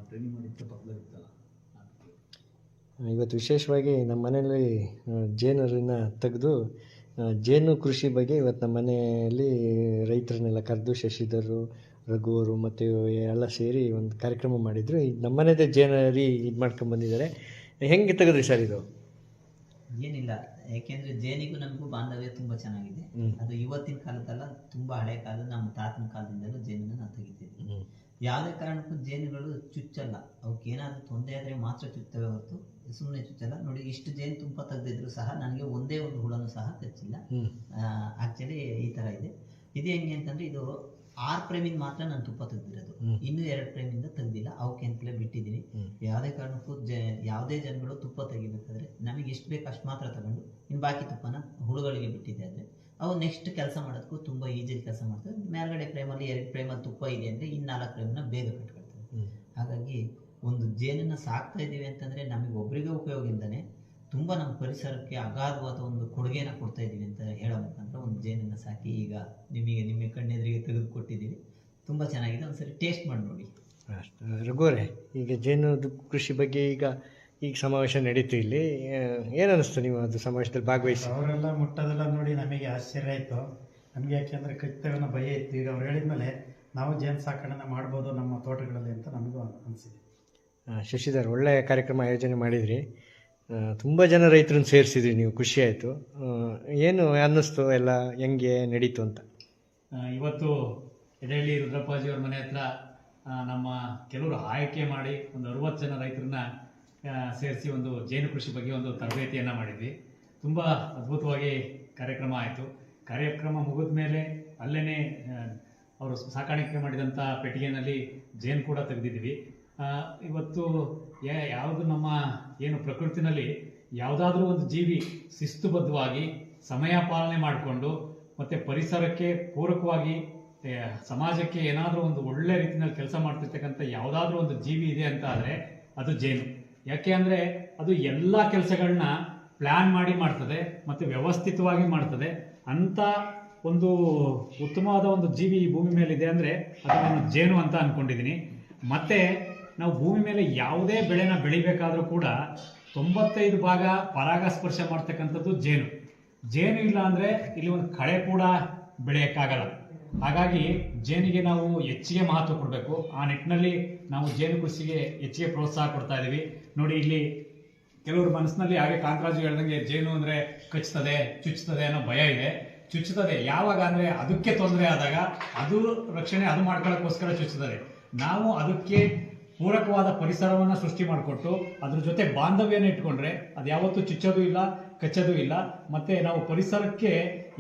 Training ಮಾಡಿದ್ದೆ ಪಕ್ಕದಲ್ಲಿತ್ತಲ್ಲ. ಇವತ್ತು ವಿಶೇಷವಾಗಿ ನಮ್ಮ ಮನೆಯಲ್ಲಿ ಜೇನರನ್ನ ತೆಗೆದು ಜೇನು ಕೃಷಿ ಬಗ್ಗೆ ಇವತ್ತು ನಮ್ಮ ಮನೆಯಲ್ಲಿ ರೈತರನ್ನೆಲ್ಲ ಕರೆದು ಶಶಿಧರು, ರಘು ಅವರು ಮತ್ತು ಎಲ್ಲ ಸೇರಿ ಒಂದು ಕಾರ್ಯಕ್ರಮ ಮಾಡಿದರು. ಈಗ ನಮ್ಮ ಮನೆದೇ ಜೇನರಿ ಇದು ಮಾಡ್ಕೊಂಡು ಬಂದಿದ್ದಾರೆ. ಹೆಂಗೆ ತೆಗೆದ್ರಿ ಸರ್ ಇದು? ಏನಿಲ್ಲ, ಯಾಕೆಂದ್ರೆ ಜೇನಿಗೂ ನಮಗೂ ಬಾಂಧವ್ಯ ತುಂಬಾ ಚೆನ್ನಾಗಿದೆ. ಅದು ಇವತ್ತಿನ ಕಾಲದಲ್ಲ, ತುಂಬಾ ಹಳೆ ಕಾಲದ ನಮ್ಮ ತಾತನ ಕಾಲದಿಂದಲೂ ಜೇನನ್ನು ನಾವು ತೆಗಿತಿದ್ವಿ. ಯಾವುದೇ ಕಾರಣಕ್ಕೂ ಜೇನುಗಳು ಚುಚ್ಚಲ್ಲ. ಅವಕ್ಕೆ ಏನಾದರೂ ತೊಂದರೆ ಆದರೆ ಮಾತ್ರ ಚುಚ್ಚುತ್ತವೆ ಹೊರತು ಸುಮ್ಮನೆ ಚುಚ್ಚಲ್ಲ. ನೋಡಿ, ಇಷ್ಟು ಜೇನು ತುಂಬ ತೆಗೆದಿದ್ರು ಸಹ ನನಗೆ ಒಂದೇ ಒಂದು ಹುಳನೂ ಸಹ ಕಚ್ಚಿಲ್ಲ. ಆಕ್ಚುಲಿ ಈ ತರ ಇದೆ. ಇದು ಹೆಂಗೆ ಅಂತಂದ್ರೆ, ಇದು 6 ಪ್ರೈಮಿಂದ ಮಾತ್ರ ನಾನು ತುಪ್ಪ ತೆಗೆದಿರೋದು. ಇನ್ನು 2 ಪ್ರೈಮಿಂದ ತೆಗ್ದಿಲ್ಲ. ಅವಕ್ಕೆ ಅಂತಲೇ ಬಿಟ್ಟಿದ್ದೀನಿ. ಯಾವುದೇ ಕಾರಣಕ್ಕೂ ಯಾವುದೇ ಜನಗಳು ತುಪ್ಪ ತೆಗಿಬೇಕಾದ್ರೆ ನಮಗೆ ಎಷ್ಟು ಬೇಕು ಅಷ್ಟು ಮಾತ್ರ ತಗೊಂಡು ಇನ್ನು ಬಾಕಿ ತುಪ್ಪನ ಹುಳುಗಳಿಗೆ ಬಿಟ್ಟಿದೆ ಆದರೆ ಅವು ನೆಕ್ಸ್ಟ್ ಕೆಲಸ ಮಾಡೋದಕ್ಕೂ ತುಂಬ ಈಜಿಯಾಗಿ ಕೆಲಸ ಮಾಡ್ತವೆ. ಮೇಲ್ಗಡೆ ಫ್ರೇಮಲ್ಲಿ 2 ಪ್ರೈಮಲ್ಲಿ ತುಪ್ಪ ಇದೆ ಅಂದರೆ ಇನ್ನು 4 ಪ್ರೈಮನ್ನ ಬೇಗ ಕಟ್ಕೊಳ್ತವೆ. ಹಾಗಾಗಿ ಒಂದು ಜೇನನ್ನು ಸಾಕ್ತಾ ಇದ್ದೀವಿ ಅಂತಂದರೆ ನಮಗೆ ಒಬ್ಬರಿಗೆ ಉಪಯೋಗ ಇಲ್ಲದೇ ತುಂಬ ನಮ್ಮ ಪರಿಸರಕ್ಕೆ ಅಗಾಧವಾದ ಒಂದು ಕೊಡುಗೆನ ಕೊಡ್ತಾ ಇದ್ದೀವಿ ಅಂತ ಹೇಳೋ ಮುಖಾಂತರ ಒಂದು ಜೇನನ್ನು ಸಾಕಿ ಈಗ ನಿಮ್ಮ ಕಣ್ಣೆದುರಿಗೆ ತೆಗೆದು ಕೊಟ್ಟಿದ್ದೀವಿ. ತುಂಬ ಚೆನ್ನಾಗಿದೆ. ಒಂದ್ಸರಿ ಟೇಸ್ಟ್ ಮಾಡಿ ನೋಡಿ. ರಘುವರೇ, ಈಗ ಜೇನು ಕೃಷಿ ಬಗ್ಗೆ ಈಗ ಸಮಾವೇಶ ನಡೀತು ಇಲ್ಲಿ. ಏನು ಅನ್ನಿಸ್ತು ನೀವು ಅದು ಸಮಾವೇಶದಲ್ಲಿ ಭಾಗವಹಿಸಿ? ಅವರೆಲ್ಲ ಮುಟ್ಟೋದೆಲ್ಲ ನೋಡಿ ನಮಗೆ ಆಶ್ಚರ್ಯ ಆಯಿತು. ನಮಗೆ ಯಾಕೆಂದರೆ ಕಚ್ತೇವನ್ನ ಭಯ ಇತ್ತು. ಈಗ ಅವ್ರು ಹೇಳಿದ್ಮೇಲೆ ನಾವು ಜೇನು ಸಾಕಣೆ ಮಾಡ್ಬೋದು ನಮ್ಮ ತೋಟಗಳಲ್ಲಿ ಅಂತ ನಮಗೂ ಅನಿಸಿದೆ. ಶಶಿಧರ್, ಒಳ್ಳೆಯ ಕಾರ್ಯಕ್ರಮ ಆಯೋಜನೆ ಮಾಡಿದ್ರಿ. ತುಂಬ ಜನ ರೈತರನ್ನು ಸೇರಿಸಿದ್ರಿ ನೀವು, ಖುಷಿ ಆಯಿತು. ಏನು ಅನ್ನಿಸ್ತು, ಎಲ್ಲ ಹೆಂಗೆ ನಡೀತು ಅಂತ? ಇವತ್ತು ಎಡೆಹಳ್ಳಿ ರುದ್ರಪ್ಪಾಜಿಯವ್ರ ಮನೆ ಹತ್ರ ನಮ್ಮ ಕೆಲವರು ಆಯ್ಕೆ ಮಾಡಿ ಒಂದು 60 ಜನ ರೈತರನ್ನ ಸೇರಿಸಿ ಒಂದು ಜೇನು ಕೃಷಿ ಬಗ್ಗೆ ಒಂದು ತರಬೇತಿಯನ್ನು ಮಾಡಿದ್ವಿ. ತುಂಬ ಅದ್ಭುತವಾಗಿ ಕಾರ್ಯಕ್ರಮ ಆಯಿತು. ಕಾರ್ಯಕ್ರಮ ಮುಗಿದ ಮೇಲೆ ಅಲ್ಲೇ ಅವರು ಸಾಕಾಣಿಕೆ ಮಾಡಿದಂಥ ಪೆಟ್ಟಿಗೆನಲ್ಲಿ ಜೇನು ಕೂಡ ತೆಗೆದಿದ್ವಿ. ಇವತ್ತು ಯಾವುದು ನಮ್ಮ ಏನು ಪ್ರಕೃತಿನಲ್ಲಿ ಯಾವುದಾದ್ರೂ ಒಂದು ಜೀವಿ ಶಿಸ್ತುಬದ್ಧವಾಗಿ ಸಮಯ ಪಾಲನೆ ಮಾಡಿಕೊಂಡು ಮತ್ತು ಪರಿಸರಕ್ಕೆ ಪೂರಕವಾಗಿ ಸಮಾಜಕ್ಕೆ ಏನಾದರೂ ಒಂದು ಒಳ್ಳೆ ರೀತಿಯಲ್ಲಿ ಕೆಲಸ ಮಾಡ್ತಿರ್ತಕ್ಕಂಥ ಯಾವುದಾದ್ರೂ ಒಂದು ಜೀವಿ ಇದೆ ಅಂತ ಆದರೆ ಅದು ಜೇನು. ಯಾಕೆ ಅಂದರೆ ಅದು ಎಲ್ಲ ಕೆಲಸಗಳನ್ನ ಪ್ಲ್ಯಾನ್ ಮಾಡಿ ಮಾಡ್ತದೆ ಮತ್ತು ವ್ಯವಸ್ಥಿತವಾಗಿ ಮಾಡ್ತದೆ. ಅಂಥ ಒಂದು ಉತ್ತಮವಾದ ಒಂದು ಜೀವಿ ಈ ಭೂಮಿ ಮೇಲಿದೆ ಅಂದರೆ ಅದು ನಾನು ಜೇನು ಅಂತ ಅಂದ್ಕೊಂಡಿದ್ದೀನಿ. ಮತ್ತು ನಾವು ಭೂಮಿ ಮೇಲೆ ಯಾವುದೇ ಬೆಳೆನ ಬೆಳಿಬೇಕಾದ್ರೂ ಕೂಡ 95 ಭಾಗ ಪರಾಗಸ್ಪರ್ಶ ಮಾಡ್ತಕ್ಕಂಥದ್ದು ಜೇನು. ಜೇನು ಇಲ್ಲ ಅಂದರೆ ಇಲ್ಲಿ ಒಂದು ಕಳೆ ಕೂಡ ಬೆಳೆಯೋಕ್ಕಾಗಲ್ಲ. ಹಾಗಾಗಿ ಜೇನಿಗೆ ನಾವು ಹೆಚ್ಚಿಗೆ ಮಹತ್ವ ಕೊಡಬೇಕು. ಆ ನಿಟ್ಟಿನಲ್ಲಿ ನಾವು ಜೇನು ಕೃಷಿಗೆ ಹೆಚ್ಚಿಗೆ ಪ್ರೋತ್ಸಾಹ ಕೊಡ್ತಾ ಇದ್ದೀವಿ. ನೋಡಿ, ಇಲ್ಲಿ ಕೆಲವರು ಮನಸ್ಸಿನಲ್ಲಿ ಹಾಗೆ ಕಾಂತರಾಜು ಹೇಳ್ದಂಗೆ ಜೇನು ಅಂದರೆ ಕಚ್ಚುತ್ತದೆ, ಚುಚ್ಚುತ್ತದೆ ಅನ್ನೋ ಭಯ ಇದೆ. ಚುಚ್ಚುತ್ತದೆ ಯಾವಾಗ ಅಂದರೆ ಅದಕ್ಕೆ ತೊಂದರೆ ಆದಾಗ ಅದು ರಕ್ಷಣೆ ಅದು ಮಾಡ್ಕೊಳ್ಳೋಕ್ಕೋಸ್ಕರ ಚುಚ್ಚುತ್ತದೆ. ನಾವು ಅದಕ್ಕೆ ಪೂರಕವಾದ ಪರಿಸರವನ್ನು ಸೃಷ್ಟಿ ಮಾಡಿಕೊಟ್ಟು ಅದ್ರ ಜೊತೆ ಬಾಂಧವ್ಯನ ಇಟ್ಕೊಂಡ್ರೆ ಅದು ಯಾವತ್ತೂ ಚುಚ್ಚೋದು ಇಲ್ಲ, ಕಚ್ಚೋದು ಇಲ್ಲ. ಮತ್ತು ನಾವು ಪರಿಸರಕ್ಕೆ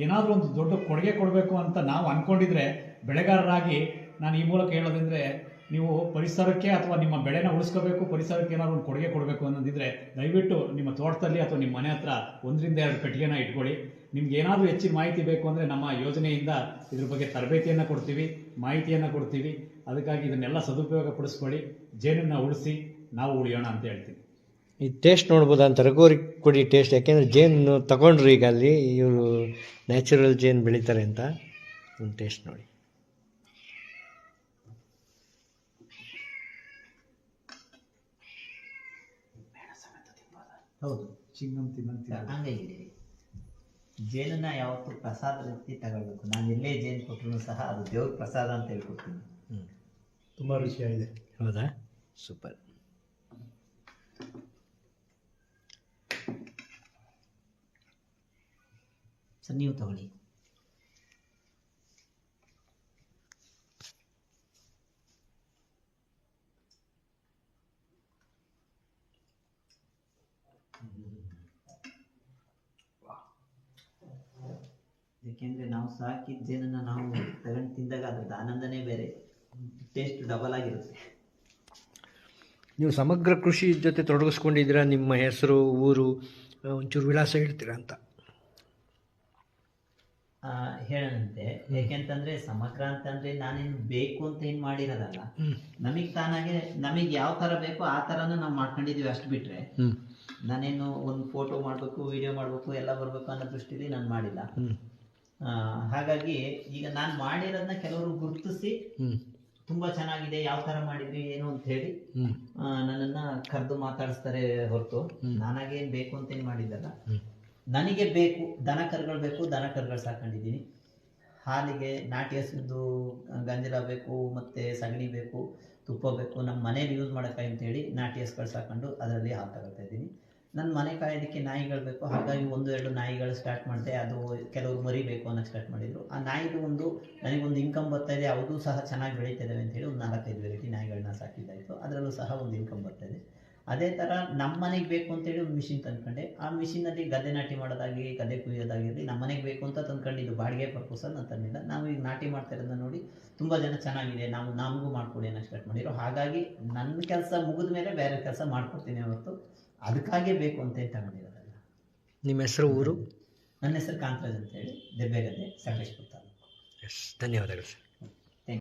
ಏನಾದರೂ ಒಂದು ದೊಡ್ಡ ಕೊಡುಗೆ ಕೊಡಬೇಕು ಅಂತ ನಾವು ಅಂದ್ಕೊಂಡಿದ್ರೆ, ಬೆಳೆಗಾರರಾಗಿ ನಾನು ಈ ಮೂಲಕ ಹೇಳೋದಂದರೆ, ನೀವು ಪರಿಸರಕ್ಕೆ ಅಥವಾ ನಿಮ್ಮ ಬೆಳೆನ ಉಳಿಸ್ಕೋಬೇಕು, ಪರಿಸರಕ್ಕೆ ಏನಾದರೂ ಒಂದು ಕೊಡುಗೆ ಕೊಡಬೇಕು ಅನ್ನೋದಿದ್ರೆ ದಯವಿಟ್ಟು ನಿಮ್ಮ ತೋಟದಲ್ಲಿ ಅಥವಾ ನಿಮ್ಮ ಮನೆ ಹತ್ರ 1 ರಿಂದ 2 ಪೆಟ್ಟಿಗೆನ ಇಟ್ಕೊಳ್ಳಿ. ನಿಮ್ಗೆ ಏನಾದರೂ ಹೆಚ್ಚಿನ ಮಾಹಿತಿ ಬೇಕು ಅಂದರೆ ನಮ್ಮ ಯೋಜನೆಯಿಂದ ಇದ್ರ ಬಗ್ಗೆ ತರಬೇತಿಯನ್ನು ಕೊಡ್ತೀವಿ, ಮಾಹಿತಿಯನ್ನು ಕೊಡ್ತೀವಿ. ಅದಕ್ಕಾಗಿ ಇದನ್ನೆಲ್ಲ ಸದುಪಯೋಗ ಪಡಿಸ್ಕೊಳ್ಳಿ. ಜೇನನ್ನು ಉಳಿಸಿ, ನಾವು ಉಳಿಯೋಣ ಅಂತ ಹೇಳ್ತೀವಿ. ಈ ಟೇಸ್ಟ್ ನೋಡ್ಬೋದಾ ಅಂತ? ರಘುವರಿಗೆ ಕೊಡಿ ಟೇಸ್ಟ್. ಯಾಕೆಂದರೆ ಜೇನು ತಗೊಂಡ್ರು ಈಗ ಅಲ್ಲಿ ಇವರು ನ್ಯಾಚುರಲ್ ಜೇನು ಬೆಳೀತಾರೆ ಅಂತ. ಒಂದು ಟೇಸ್ಟ್ ನೋಡಿ. ಹೌದು, ಚಿಂಗಮ್ ತಿನ್ನಂತ ಹಂಗಾಗಿದೆ. ಜೇನನ್ನ ಯಾವತ್ತೂ ಪ್ರಸಾದ ರೀತಿ ತಗೊಳ್ಬೇಕು. ನಾನು ಎಲ್ಲೇ ಜೇನು ಕೊಟ್ಟರು ಸಹ ಅದು ದೇವ್ರ ಪ್ರಸಾದ ಅಂತ ಹೇಳ್ಕೊಡ್ತೀನಿ. ತುಂಬ ರುಚಿಯಾಗಿದೆ. ಹೌದಾ? ಸೂಪರ್. ಸರ್, ನೀವು ತಗೊಳ್ಳಿ. ಯಾಕೆಂದರೆ ನಾವು ಸಾಕಿದ ಜೇನನ್ನು ನಾವು ತಗೊಂಡು ತಿಂದಾಗ ಅದ್ರದ್ದು ಆನಂದನೇ ಬೇರೆ, ಟೇಸ್ಟ್ ಡಬಲ್ ಆಗಿರುತ್ತೆ. ನೀವು ಸಮಗ್ರ ಕೃಷಿ ಜೊತೆ ತೊಡಗಿಸ್ಕೊಂಡಿದ್ದೀರಾ. ನಿಮ್ಮ ಹೆಸರು, ಊರು, ಒಂಚೂರು ವಿಳಾಸ ಹೇಳ್ತೀರಾ ಅಂತ? ಹೇಳಂತೆ. ಯಾಕೆಂತಂದ್ರೆ ಸಮಗ್ರ ಅಂತಂದ್ರೆ ನಾನೇನು ಬೇಕು ಅಂತ ಏನು ಮಾಡಿರೋದಲ್ಲ. ನಮಗೆ ತಾನಾಗೆ ನಮಗೆ ಯಾವ ತರ ಬೇಕೋ ಆ ತರನು ನಾವು ಮಾಡ್ಕೊಂಡಿದೀವಿ. ಅಷ್ಟು ಬಿಟ್ರೆ ನಾನೇನು ಒಂದು ಫೋಟೋ ಮಾಡಬೇಕು, ವಿಡಿಯೋ ಮಾಡಬೇಕು, ಎಲ್ಲ ಬರಬೇಕು ಅನ್ನೋ ದೃಷ್ಟಿಲಿ ನಾನು ಮಾಡಿಲ್ಲ. ಹಾಗಾಗಿ ಈಗ ನಾನು ಮಾಡಿರೋದನ್ನ ಕೆಲವರು ಗುರುತಿಸಿ ತುಂಬ ಚೆನ್ನಾಗಿದೆ, ಯಾವ ಥರ ಮಾಡಿದ್ರಿ ಏನು ಅಂತ ಹೇಳಿ ಹ್ಞೂ ನನ್ನನ್ನು ಕರೆದು ಮಾತಾಡಿಸ್ತಾರೆ ಹೊರತು ನಾನಾಗೇನು ಬೇಕು ಅಂತೇನು ಮಾಡಿದ್ದಲ್ಲ. ಹ್ಞೂ ನನಗೆ ಬೇಕು, ದನ ಕರುಗಳು ಬೇಕು, ದನ ಕರುಗಳು ಸಾಕೊಂಡಿದ್ದೀನಿ. ಹಾಲಿಗೆ ನಾಟಿ ಹಸುದು ಗಂಜಲ ಬೇಕು, ಮತ್ತು ಸಗಣಿ ಬೇಕು, ತುಪ್ಪ ಬೇಕು, ನಮ್ಮ ಮನೇಲಿ ಯೂಸ್ ಮಾಡೋಕ್ಕೆ ಅಂತೇಳಿ ನಾಟಿ ಹಸುಗಳು ಸಾಕೊಂಡು ಅದರಲ್ಲಿ ಹಾಲು ತಗೊಳ್ತಾ ಇದ್ದೀನಿ. ನನ್ನ ಮನೆ ಕಾಯೋದಕ್ಕೆ ನಾಯಿಗಳು ಬೇಕು, ಹಾಗಾಗಿ 1-2 ನಾಯಿಗಳು ಸ್ಟಾರ್ಟ್ ಮಾಡಿದೆ. ಅದು ಕೆಲವರು ಮರಿಬೇಕು ಅನ್ನೋಕ್ಕೆ ಸ್ಟಾರ್ಟ್ ಮಾಡಿದರು. ಆ ನಾಯಿದು ನನಗೊಂದು ಇನ್ಕಮ್ ಬರ್ತಾಯಿದೆ, ಅವು ಸಹ ಚೆನ್ನಾಗಿ ಬೆಳೀತಿದ್ದಾವೆ ಅಂತೇಳಿ ಒಂದು 4-5 ವೆರೈಟಿ ನಾಯಿಗಳನ್ನ ಸಾಕಿದ್ದಾಯಿತು. ಅದರಲ್ಲೂ ಸಹ ಒಂದು ಇನ್ಕಮ್ ಬರ್ತಾಯಿದೆ. ಅದೇ ಥರ ನಮ್ಮ ಮನೆಗೆ ಬೇಕು ಅಂತೇಳಿ ಒಂದು ಮಿಷಿನ್ ತಂದ್ಕೊಂಡೆ. ಆ ಮಿಷಿನಲ್ಲಿ ಗದ್ದೆ ನಾಟಿ ಮಾಡೋದಾಗಲಿ, ಗದ್ದೆ ಕುಯ್ಯೋದಾಗಿರಲಿ ನಮ್ಮ ಮನೆಗೆ ಬೇಕು ಅಂತ ತಂದ್ಕೊಂಡಿದ್ದು, ಬಾಡಿಗೆ ಪರ್ಪೋಸಲ್ಲಿ ನಾನು ತಂದಿಲ್ಲ. ನಾವು ಈಗ ನಾಟಿ ಮಾಡ್ತಾ ಇರೋದನ್ನ ನೋಡಿ ತುಂಬ ಜನ ಚೆನ್ನಾಗಿದೆ, ನಮಗೂ ಮಾಡ್ಕೊಡಿ ಅನ್ನೋ ಸ್ಟಾರ್ಟ್ ಮಾಡಿರೋ. ಹಾಗಾಗಿ ನನ್ನ ಕೆಲಸ ಮುಗಿದ ಮೇಲೆ ಬೇರೆ ಕೆಲಸ ಮಾಡ್ಕೊಡ್ತೀನಿ ಹೊರತು ಅದಕ್ಕಾಗೇ ಬೇಕು ಅಂತ ತಗೊಂಡಿರೋದಲ್ಲ. ನಿಮ್ಮ ಹೆಸರು, ಊರು? ನನ್ನ ಹೆಸರು ಕಾಂತರಾಜ್ ಅಂತೇಳಿ, ದೆಬ್ಬೆಗದ್ದೆ, ಸಕಲೇಶ್ಪುರ ತಾಲೂಕು. ಎಸ್, ಧನ್ಯವಾದಗಳು ಸರ್.